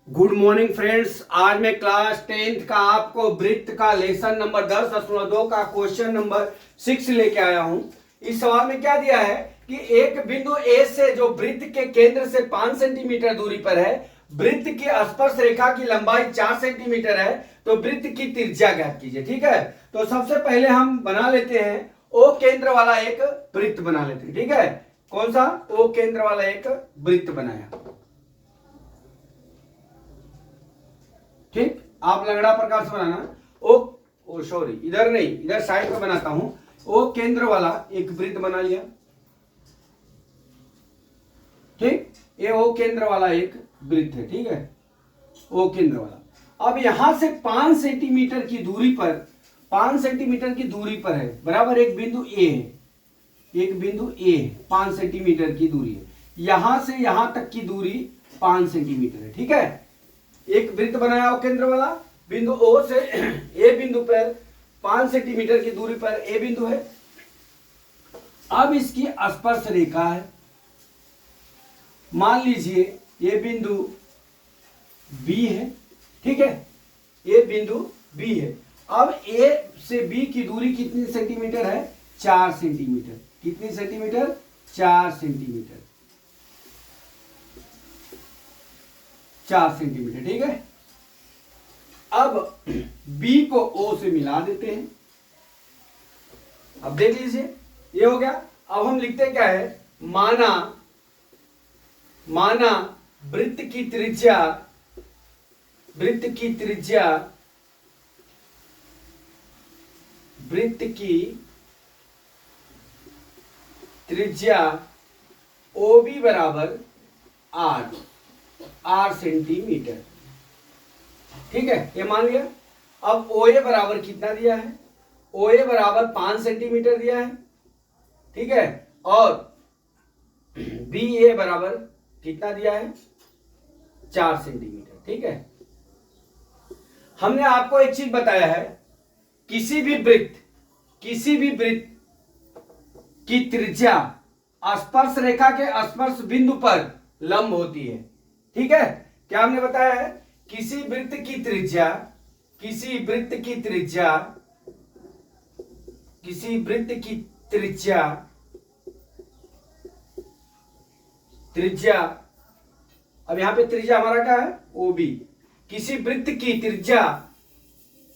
Good morning friends. आज मैं class 10th का आपको वृत्त का लेसन नंबर 10.2 का क्वेश्चन नंबर 6 लेके आया हूं। इस सवाल में क्या दिया है कि एक बिंदु ए से जो वृत्त के केंद्र से 5 सेंटीमीटर दूरी पर है, वृत्त की स्पर्श रेखा की लंबाई 4 सेंटीमीटर है, तो वृत्त की त्रिज्या ज्ञात कीजिए। ठीक है, तो सबसे पहले हम बना लेते हैं ओ केंद्र वाला एक वृत्त बना लेते हैं। ठीक है, कौन सा? ओ केंद्र वाला एक वृत्त बनाया। ठीक, आप लंगड़ा प्रकार से बनाना। ओ सॉरी, इधर नहीं, इधर साइड पे बनाता हूं। ओ केंद्र वाला एक वृत्त बना लिया। ठीक, ये ओ केंद्र वाला एक वृत्त है। ठीक है, ओ केंद्र वाला। अब यहां से 5 सेंटीमीटर की दूरी पर, 5 सेंटीमीटर की दूरी पर है, बराबर एक बिंदु ए है। एक बिंदु ए है, 5 सेंटीमीटर की दूरी है। यहां से यहां तक की दूरी 5 सेंटीमीटर है। ठीक है, एक वृत्त बनाया हो केंद्र वाला, बिंदु ओ से ए बिंदु पर 5 सेंटीमीटर की दूरी पर ए बिंदु है। अब इसकी स्पर्श रेखा है, मान लीजिए ये बिंदु बी है। ठीक है, ये बिंदु बी है। अब ए से बी की दूरी कितनी सेंटीमीटर है? 4 सेंटीमीटर। कितनी सेंटीमीटर? 4 सेंटीमीटर। 4 सेंटीमीटर। ठीक है, अब B को O से मिला देते हैं। अब देख लीजिए, ये हो गया। अब हम लिखते क्या है? माना वृत्त की त्रिज्या, वृत्त की त्रिज्या, वृत्त की त्रिज्या OB बराबर R सेंटीमीटर। ठीक है, ये मान लिया। अब OA बराबर कितना दिया है? OA बराबर 5 सेंटीमीटर दिया है। ठीक है, और BA बराबर कितना दिया है? 4 सेंटीमीटर। ठीक है, हमने आपको एक चीज बताया है, किसी भी वृत्त की त्रिज्या स्पर्श रेखा के स्पर्श बिंदु पर लंब होती है। ठीक है, क्या हमने बताया है? किसी वृत्त की त्रिज्या, किसी वृत्त की त्रिज्या, किसी वृत्त की त्रिज्या, त्रिज्या, अब यहां पे त्रिज्या हमारा क्या है? OB। किसी वृत्त की त्रिज्या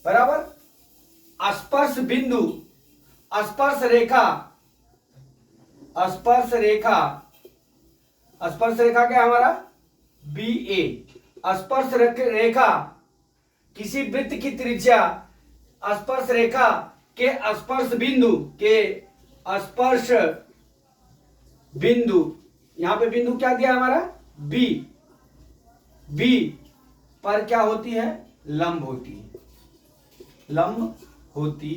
बराबर स्पर्श बिंदु, स्पर्श रेखा, स्पर्श रेखा, स्पर्श रेखा क्या हमारा? BA। स्पर्श रेखा, किसी वृत्त की त्रिज्या स्पर्श रेखा के स्पर्श बिंदु, के स्पर्श बिंदु, यहां पे बिंदु क्या दिया हमारा? B पर क्या होती है? लंब होती है, लंब होती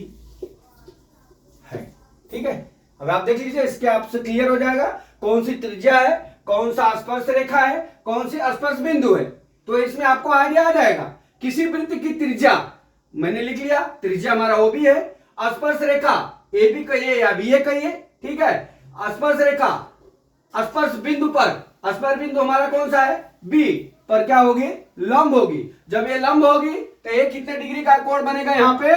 है। ठीक है, अब आप देख लीजिए, इसके आपसे क्लियर हो जाएगा कौन सी त्रिज्या है, कौन सा स्पर्श रेखा है, कौन सी स्पर्श बिंदु है। तो इसमें आपको आइडिया आ जाएगा। किसी वृत्त की त्रिज्या मैंने लिख लिया, त्रिज्या हमारा OB है। स्पर्श रेखा AB कहिए या BA कहिए। ठीक है, स्पर्श रेखा स्पर्श बिंदु पर, स्पर्श बिंदु हमारा कौन सा है? B पर क्या होगी? लंब होगी। जब ये लंब होगी तो ये कितने डिग्री का कोण बनेगा? यहाँ पे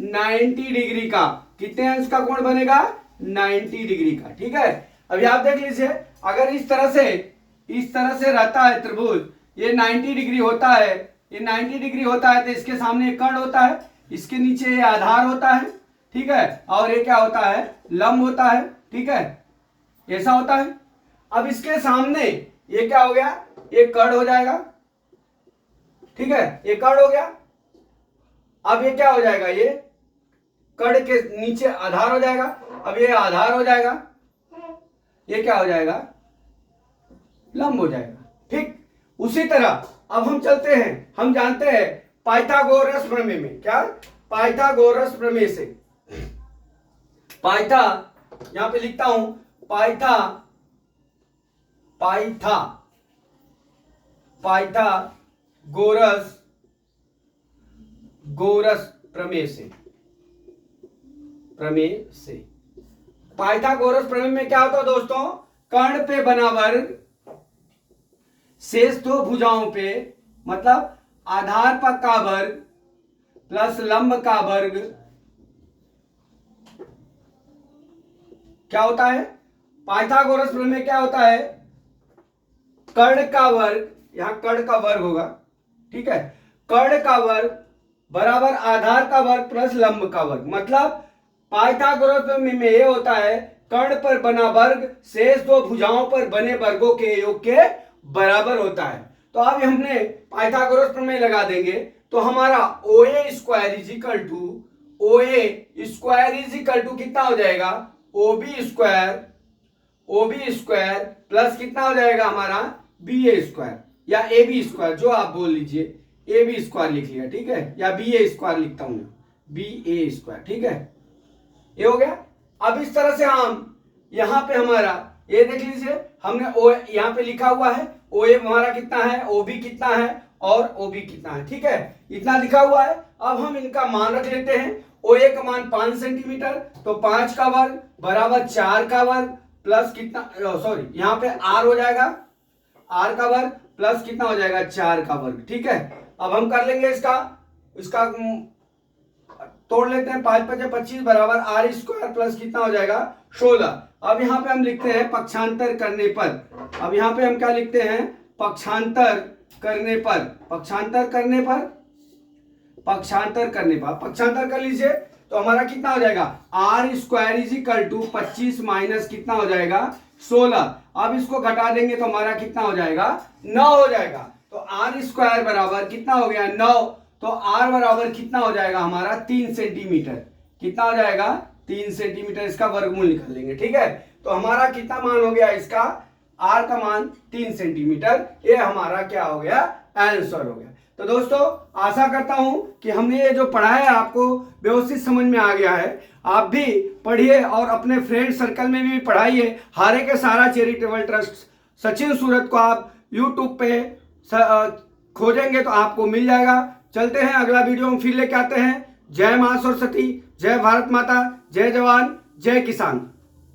90 डिग्री का। कितने अंश का कोण बनेगा? 90 डिग्री का। ठीक है, अभी आप देख लीजिए, अगर इस तरह से रहता है त्रिभुज, ये 90 डिग्री होता है, ये 90 डिग्री होता है, तो इसके सामने एक कर्ण होता है, इसके नीचे ये आधार होता है। ठीक है, और ये क्या होता है? लंब होता है। ठीक है, ऐसा होता है। अब इसके सामने ये क्या हो गया? एक कर्ण हो जाएगा। ठीक है, ये कर्ण हो गया। अब ये क्या हो जाएगा? ये कर्ण के नीचे आधार हो जाएगा। अब ये आधार हो जाएगा, ये क्या हो जाएगा? लंब हो जाएगा। ठीक, उसी तरह अब हम चलते हैं, हम जानते हैं पाइथागोरस प्रमेय में। क्या? पाइथागोरस प्रमेय से, यहां पे लिखता हूं पाइथागोरस प्रमेय से, पाइथागोरस प्रमेय में क्या होता है दोस्तों? कर्ण पे बना वर्ग शेष दो भुजाओं पे मतलब आधार पर का वर्ग प्लस लंब का वर्ग क्या होता है? पाइथागोरस प्रमेय क्या होता है? कर्ण का वर्ग, यहां कर्ण का वर्ग होगा, ठीक है, कर्ण का वर्ग बराबर आधार का वर्ग प्लस लंब का वर्ग। मतलब पाइथागोरस प्रमेय में यह होता है कर्ण पर बना वर्ग शेष दो भुजाओं पर बने वर्गों के योग के बराबर होता है। तो अब हमने पाइथागोरस प्रमेय लगा देंगे तो हमारा OA square is equal to कितना हो जाएगा? OB स्क्वायर प्लस कितना हो जाएगा हमारा? BA स्क्वायर या AB स्क्वायर, जो आप बोल लीजिए, AB स्क्वायर लिख लिया, ठीक है, या BA स्क्वायर लिखता हूं, BA स्क्वायर, ठीक है, ये हो गया। अब इस तरह से हम यहां पे हमारा ये देख लीजिए, हमने यहां पे लिखा हुआ है OA हमारा कितना है, OB कितना है और OB कितना है, ठीक है, इतना लिखा हुआ है। अब हम इनका मान रख लेते हैं। OA का मान 5 सेंटीमीटर, तो 5 का वर्ग बराबर 4 का वर्ग प्लस कितना, सॉरी यहां पे R हो जाएगा, R का वर्ग प्लस कितना हो जाएगा? 4 का वर्ग, ठीक है। अब हम कर लेंगे इसका तोड़ लेते हैं, 5 5 25 बराबर R स्क्वायर प्लस कितना हो जाएगा? 16। अब यहां पे हम लिखते हैं पक्षांतर करने पर, अब यहां पे हम क्या लिखते हैं? पक्षांतर कर लीजिए तो हमारा कितना हो जाएगा? R square is equal to 25 minus कितना हो जाएगा? 16। अब इसको घटा देंगे तो हमारा कितना हो जाएगा? 9 हो जाएगा। तो R स्क्वायर बराबर कितना हो गया? 9। तो R बराबर कितना हो जाएगा हमारा? 3 सेंटीमीटर। कितना हो जाएगा? 3 सेंटीमीटर। इसका वर्गमूल निकाल लेंगे, ठीक है। तो हमारा कितना मान हो गया इसका? R का मान 3 सेंटीमीटर। ये हमारा क्या हो गया? आंसर हो गया। तो दोस्तों आशा करता हूं कि हमने ये जो पढ़ा है आपको व्यवस्थित समझ में आ गया है। आप भी पढ़िए और अपने फ्रेंड सर्कल में भी पढ़ाइए। हारे के सहारा चैरिटेबल ट्रस्ट सचिन सूरत को आप यूट्यूब पे खोजेंगे तो आपको मिल जाएगा। चलते हैं, अगला वीडियो हम फिर लेके आते हैं। जय मां सरस्वती, जय भारत माता, जय जवान, जय किसान।